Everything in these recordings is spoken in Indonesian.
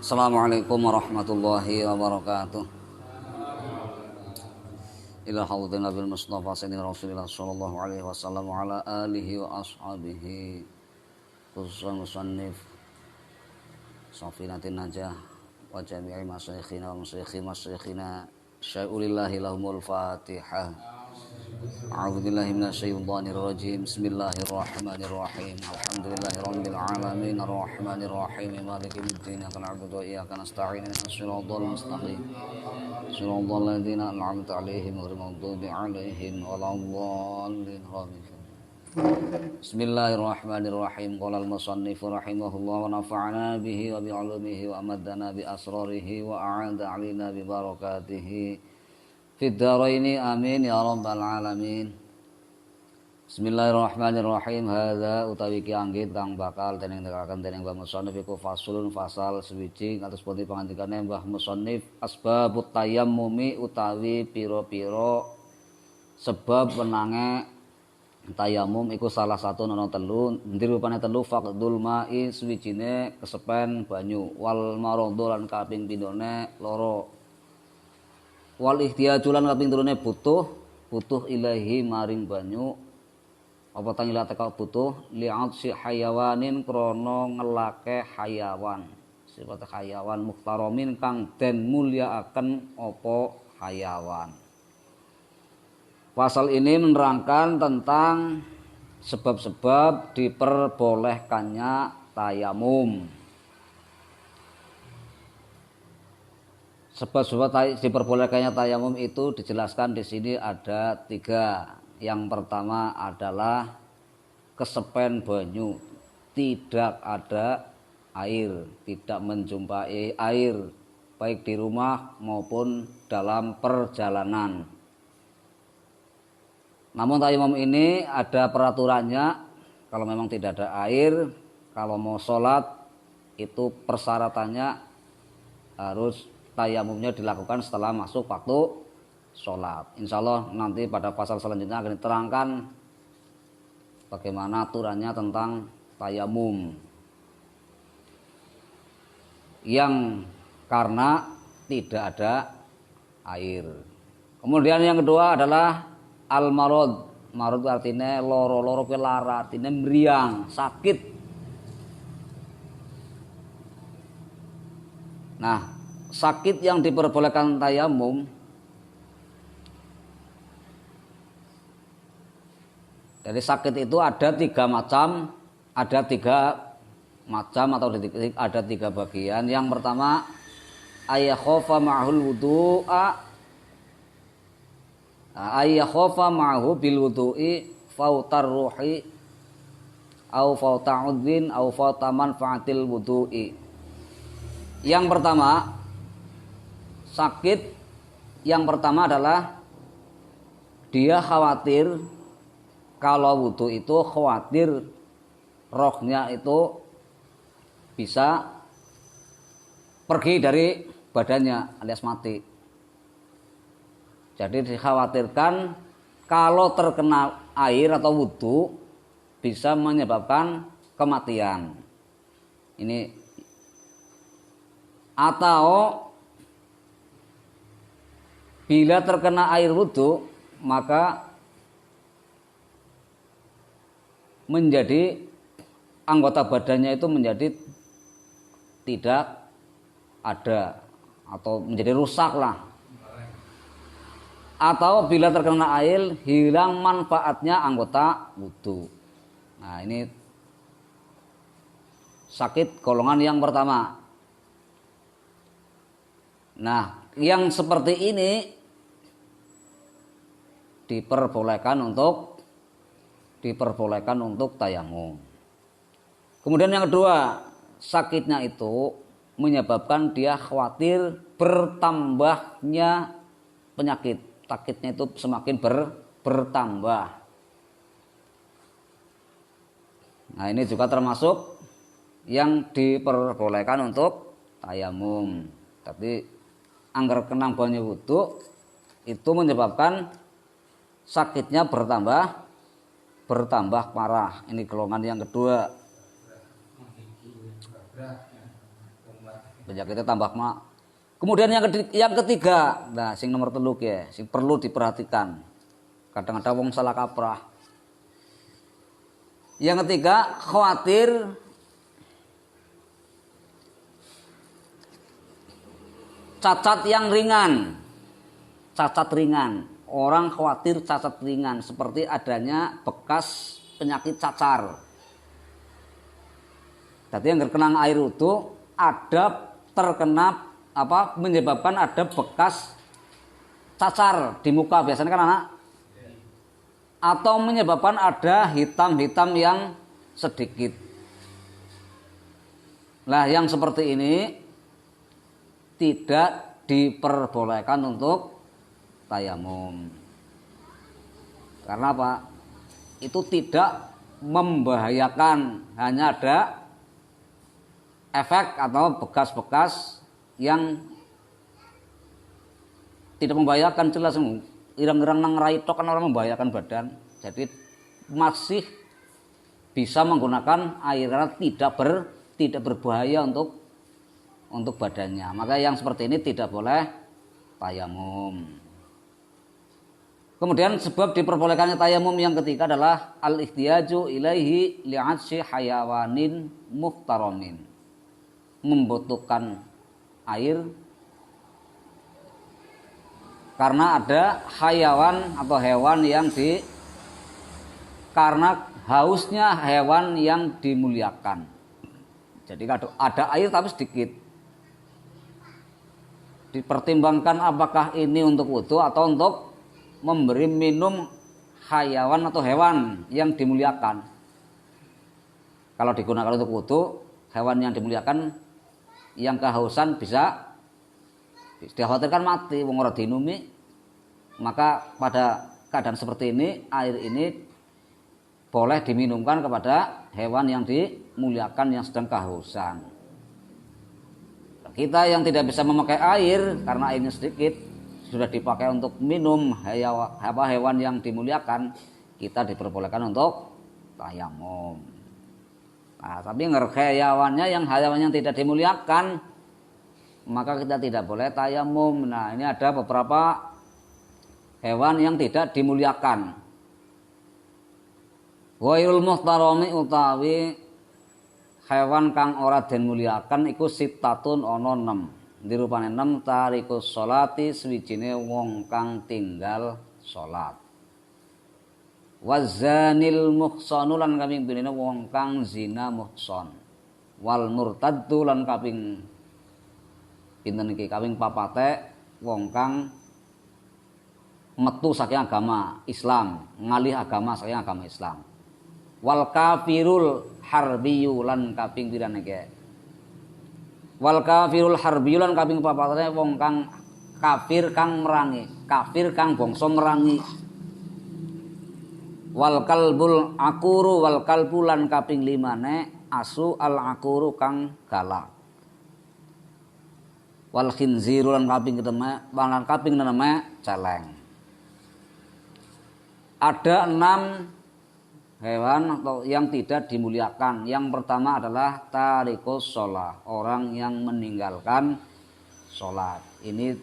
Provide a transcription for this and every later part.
Assalamualaikum warahmatullahi wabarakatuh. Ila hadratin Nabil Mustafa Sayyidina Rasulillah sallallahu alaihi wasallam wa ala alihi wa ashabihi khususan musannif Safinatin Najah wa jami'i masyayikhina wa masyayikhina syai'ulillahi lahumul fatihah. A'udzu billahi minasyaitonir rajim. Bismillahirrahmanirrahim. Alhamdulillahirabbil alamin arrahmanir rahim maliki yaumiddin. Iyyaka na'budu wa iyyaka nasta'in. Ihdinas siratal mustaqim. Siratal ladzina an'amta 'alaihim ghairil maghdubi 'alaihim waladdallin. Bismillahirrahmanirrahim. Qala al-musannif rahimahullah wa nafa'ana bihi wa bi 'ulumihi wa amaddana bi asrarihi wa a'ada 'alaina bi barakatihi fid dharaini amin ya rabbal alamin. Bismillahirrahmanirrahim. Hadza utawi ki anggit kang bakal dening nekaken dening Mbah Musannif iku fasulun fasal swiji kados pundi pangandikane Mbah Musannif asbabut tayammumi utawi pira-pira sebab wenange tayamum iku salah satu ana telu ndi rupane telu faqdul ma'i swijine kesepen banyu wal maradhu lan kaping pindhone loro wal ihtiyajulan kaping turune butuh ilahi maring banyu apa tangila teka butuh li'at si hayawanin krana ngelake hayawan sifat hayawan muhtaramin kang den mulyakaken apa hayawan. Pasal ini menerangkan tentang sebab-sebab diperbolehkannya tayamum. Sebab-sebab diperbolehkannya tayamum itu dijelaskan di sini ada 3. Yang pertama adalah kesepen banyu, tidak ada air, tidak menjumpai air baik di rumah maupun dalam perjalanan. Namun tayamum ini ada peraturannya, kalau memang tidak ada air, kalau mau sholat itu persyaratannya harus tayamumnya dilakukan setelah masuk waktu sholat. Insya Allah nanti pada pasal selanjutnya akan diterangkan bagaimana aturannya tentang tayamum yang karena tidak ada air. Kemudian yang kedua adalah al-marad. Marad artinya loro-loro ke lara, artinya meriang, sakit. Nah, sakit yang diperbolehkan tayamum jadi sakit itu ada 3 macam, ada 3 macam atau ada 3 bagian. Yang pertama ayyakhofa ma'hul wudu'a ayyakhofa ma'hu bil wudu'i fautar ruhi au fauta'udwin au fautaman fa'atil wudu'i. Yang pertama sakit yang pertama adalah dia khawatir kalau wudu itu khawatir rohnya itu bisa pergi dari badannya alias mati. Jadi dikhawatirkan kalau terkena air atau wudu bisa menyebabkan kematian. Ini atau bila terkena air wudu maka menjadi anggota badannya itu menjadi tidak ada atau menjadi rusak lah. Atau bila terkena air hilang manfaatnya anggota wudu. Nah, ini sakit golongan yang pertama. Nah, yang seperti ini diperbolehkan untuk tayamum. Kemudian yang kedua, sakitnya itu menyebabkan dia khawatir bertambahnya penyakit. Sakitnya itu semakin bertambah. Nah, ini juga termasuk yang diperbolehkan untuk tayamum. Tapi anggar kenang banyu wudu itu menyebabkan sakitnya bertambah parah. Ini golongan yang kedua. Penyakitnya tambah mak. Kemudian yang ketiga, nah sing nomor 3 ya, sing perlu diperhatikan. Kadang-kadang wong salah kaprah. Yang ketiga, khawatir cacat yang ringan. Cacat ringan. Orang khawatir cacat ringan seperti adanya bekas penyakit cacar. Jadi yang terkena air wudu ada terkena menyebabkan ada bekas cacar di muka biasanya kan anak, atau menyebabkan ada hitam-hitam yang sedikit. Nah yang seperti ini tidak diperbolehkan untuk tayamum. Karena apa? Itu tidak membahayakan, hanya ada efek atau bekas-bekas yang tidak membahayakan, jelas irang-irang nang rai tok kan orang membahayakan badan. Jadi masih bisa menggunakan air karena tidak berbahaya untuk badannya. Maka yang seperti ini tidak boleh tayamum. Kemudian sebab diperbolehkannya tayamum yang ketiga adalah al-ihtiyaju ilaihi li'atsi hayawanin muhtaramin. Membutuhkan air karena ada hayawan atau hewan yang karena hausnya hewan yang dimuliakan. Jadi ada air tapi sedikit. Dipertimbangkan apakah ini untuk wudu atau untuk memberi minum hayawan atau hewan yang dimuliakan. Kalau digunakan untuk wudu, hewan yang dimuliakan yang kehausan bisa dikhawatirkan mati, wong ora dinumi. Maka pada keadaan seperti ini, air ini boleh diminumkan kepada hewan yang dimuliakan yang sedang kehausan. Kita yang tidak bisa memakai air karena airnya sedikit, sudah dipakai untuk minum hewan yang dimuliakan, kita diperbolehkan untuk tayamum. Nah, tapi hewannya yang tidak dimuliakan, maka kita tidak boleh tayamum. Nah, ini ada beberapa hewan yang tidak dimuliakan. Ghairul muhtarami utawi hewan kang ora den muliakan iku sittatun ana 6. Dirupane 6 tarikus sholati swijine wong kang tinggal salat. Wazanil muhsanu lan kaping pinine wong kang zina muhson. Wal murtaddu lan kaping pinten iki kaping 4 wong kang metu saking agama Islam, ngalih agama saking agama Islam. Wal kafirul harbiyyu lan kaping pirane iki. Wal kafirul harbiyyu lan kaping 4 wong kang kafir kang merangi, kafir kang bangsa merangi. Wal kalbul akuru wal kalbu lan kaping 5 asu al akuru kang galak. Wal khinziru lan kaping 6 celeng. Ada 6 hewan atau yang tidak dimuliakan. Yang pertama adalah tarikus sholat, orang yang meninggalkan sholat. Ini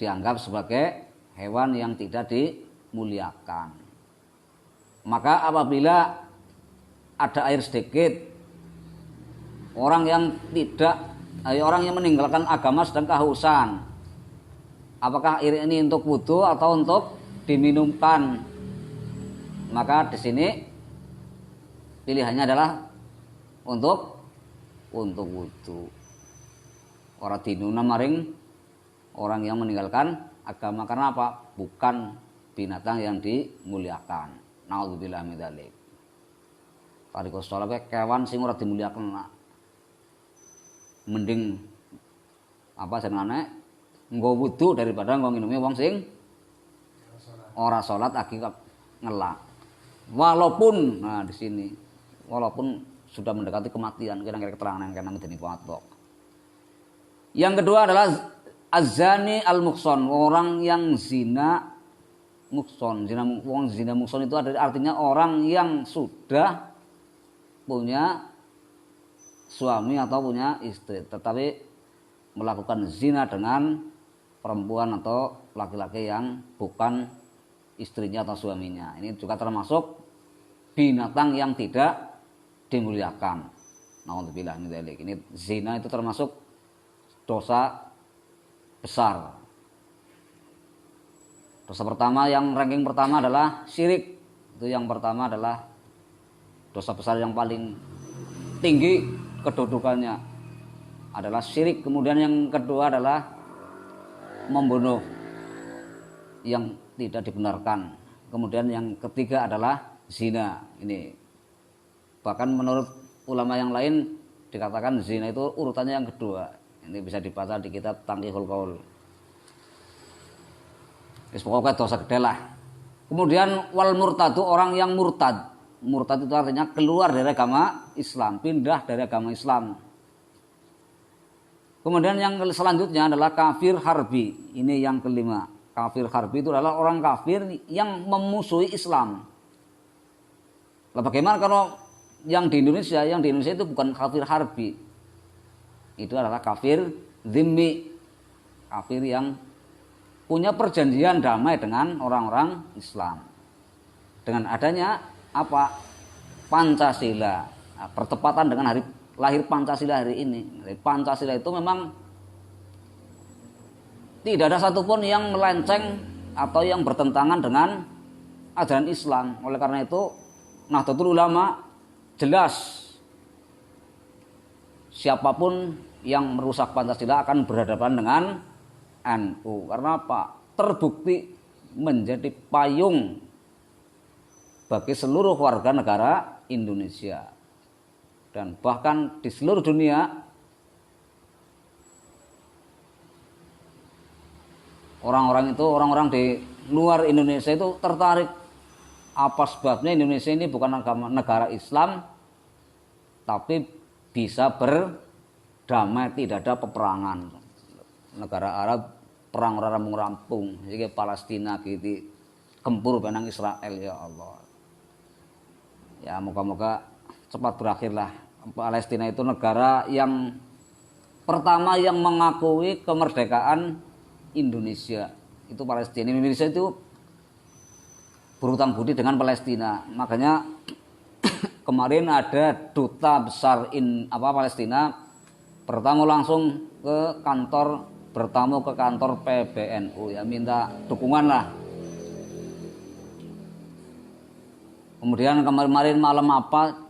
dianggap sebagai hewan yang tidak dimuliakan. Maka apabila ada air sedikit, orang yang meninggalkan agama sedang kehausan, apakah air ini untuk wudu atau untuk diminumkan? Maka di sini pilihannya adalah untuk wudu. Ora dinuna maring orang yang meninggalkan agama, karena apa? Bukan binatang yang dimuliakan. Naudzubillah min dzalik. Tarikus sholat kewan sing ora dimuliakan. Mending jenengane nggo wudu daripada nggo nginumi wong sing ora salat lagi ngelak. Walaupun di sini walaupun sudah mendekati kematian, kira-kira keterangan yang kena medeni patok. Yang kedua adalah azani al-muhson, orang yang zina muhson. Zina muhson itu artinya orang yang sudah punya suami atau punya istri, tetapi melakukan zina dengan perempuan atau laki-laki yang bukan istrinya atau suaminya. Ini juga termasuk binatang yang tidak dimuliakan. Nauzubillah min dzalik. Ini zina itu termasuk dosa besar. Dosa pertama yang ranking pertama adalah syirik. Itu yang pertama adalah dosa besar yang paling tinggi kedudukannya adalah syirik. Kemudian yang kedua adalah membunuh yang tidak dibenarkan. Kemudian yang ketiga adalah zina. Ini bahkan menurut ulama yang lain dikatakan zina itu urutannya yang kedua. Ini bisa dibaca di kitab Tanqihul Qaul. Pokoknya dosa gede lah. Kemudian wal murtadu, orang yang murtad. Murtad itu artinya keluar dari agama Islam, pindah dari agama Islam. Kemudian yang selanjutnya adalah kafir harbi. Ini yang kelima. Kafir harbi itu adalah orang kafir yang memusuhi Islam. Lah bagaimana kalau yang di Indonesia? Yang di Indonesia itu bukan kafir harbi. Itu adalah kafir zimmi. Kafir yang punya perjanjian damai dengan orang-orang Islam. Dengan adanya apa? Pancasila. Nah, bertepatan dengan hari lahir Pancasila hari ini. Pancasila itu memang tidak ada satupun yang melenceng atau yang bertentangan dengan ajaran Islam. Oleh karena itu Nahdlatul Ulama jelas siapapun yang merusak Pancasila akan berhadapan dengan NU. Karena apa? Terbukti menjadi payung bagi seluruh warga negara Indonesia. Dan bahkan di seluruh dunia orang-orang di luar Indonesia itu tertarik. Apa sebabnya Indonesia ini bukan negara Islam tapi bisa berdamai, tidak ada peperangan. Negara Arab perang rampung-rampung, jadi Palestina gitu gempur benang Israel, ya Allah. Ya moga-moga cepat berakhirlah. Palestina itu negara yang pertama yang mengakui kemerdekaan Indonesia. Itu Palestina. Indonesia itu berhutang budi dengan Palestina. Makanya kemarin ada duta besar Palestina bertamu langsung ke kantor PBNU, ya minta dukungan lah. Kemudian kemarin malam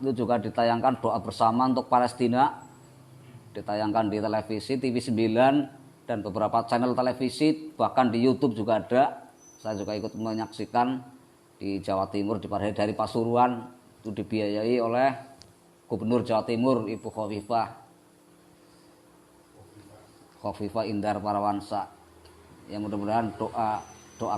itu juga ditayangkan doa bersama untuk Palestina, ditayangkan di televisi TV 9 dan beberapa channel televisi, bahkan di YouTube juga ada. Saya juga ikut menyaksikan di Jawa Timur, dari Pasuruan, itu dibiayai oleh Gubernur Jawa Timur Ibu Khofifah Indar Parawansa. Ya mudah-mudahan doa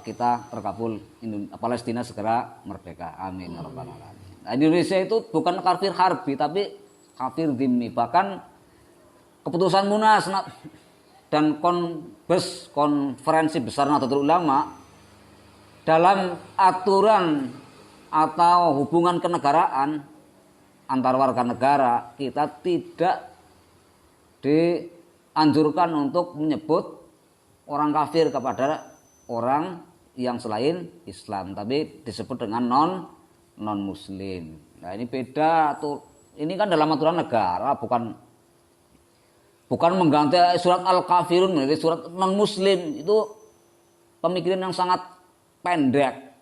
kita terkabul, Palestina segera merdeka. Amin ya rabbal alamin. Nah, Indonesia itu bukan kafir harbi tapi kafir dhimmi. Bahkan keputusan Munas dan konferensi besar Nahdlatul Ulama dalam aturan atau hubungan kenegaraan antar warga negara, kita tidak dianjurkan untuk menyebut orang kafir kepada orang yang selain Islam, tapi disebut dengan non muslim. Nah, ini beda tuh. Ini kan dalam aturan negara, bukan mengganti surat Al-Kafirun menjadi surat non muslim. Itu pemikiran yang sangat pendek.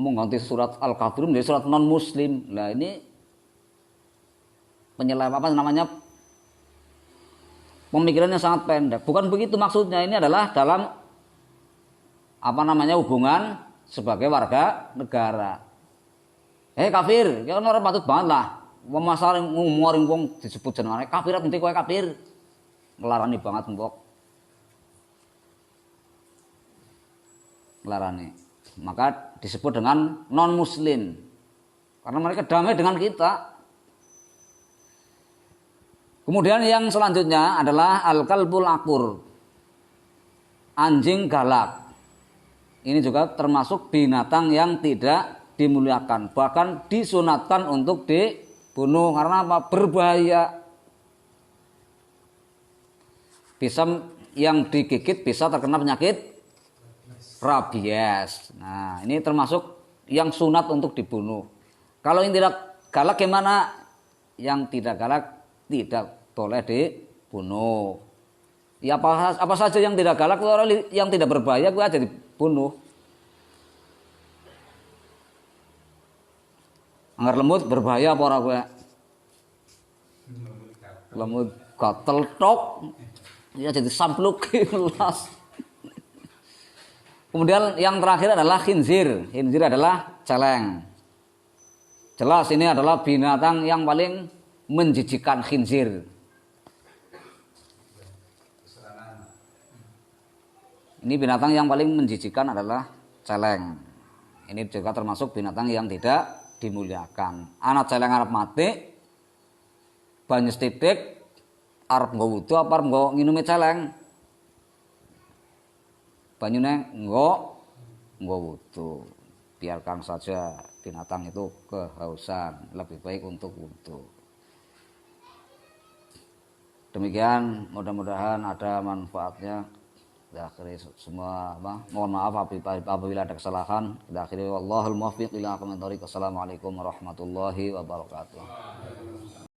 Mengganti surat Al-Kafirun menjadi surat non muslim. Nah, ini pemikirannya sangat pendek. Bukan begitu maksudnya. Ini adalah dalam hubungan sebagai warga negara. Kafir, ya orang patut banget lah. Masalah ngumoring wong disebut jenenge kafir, nanti kowe kafir. Ngelarani banget mbok. Ngelarani. Maka disebut dengan non muslim. Karena mereka damai dengan kita. Kemudian yang selanjutnya adalah al-kalbul akur, anjing galak. Ini juga termasuk binatang yang tidak dimuliakan, bahkan disunatkan untuk dibunuh. Karena apa? Berbahaya. Bisa yang digigit bisa terkena penyakit rabies. Nah, ini termasuk yang sunat untuk dibunuh. Kalau yang tidak galak gimana? Yang tidak galak tidak boleh dibunuh. Ya apa saja yang tidak galak, yang tidak berbahaya gue aja dibunuh. Anggar lemut berbahaya apa ora gue? Lemut gatel tok. Ya jadi sampluk kelas. Kemudian yang terakhir adalah khinzir. Khinzir adalah celeng. Jelas ini adalah binatang yang paling menjijikan, khinzir. Ini binatang yang paling menjijikan adalah celeng. Ini juga termasuk binatang yang tidak dimuliakan. Anak celeng arep mati, banyu sithik arep nggo wudu apa arep nggo nginumi celeng? Banyune nggo wudu. Biarkan saja binatang itu kehausan, lebih baik untuk wudu. Demikian, mudah-mudahan ada manfaatnya. Kita akhiri semua mohon maaf apabila ada kesalahan. Kita akhiri wallahul muwaffiq ila aqwamit thoriq. Assalamualaikum warahmatullahi wabarakatuh.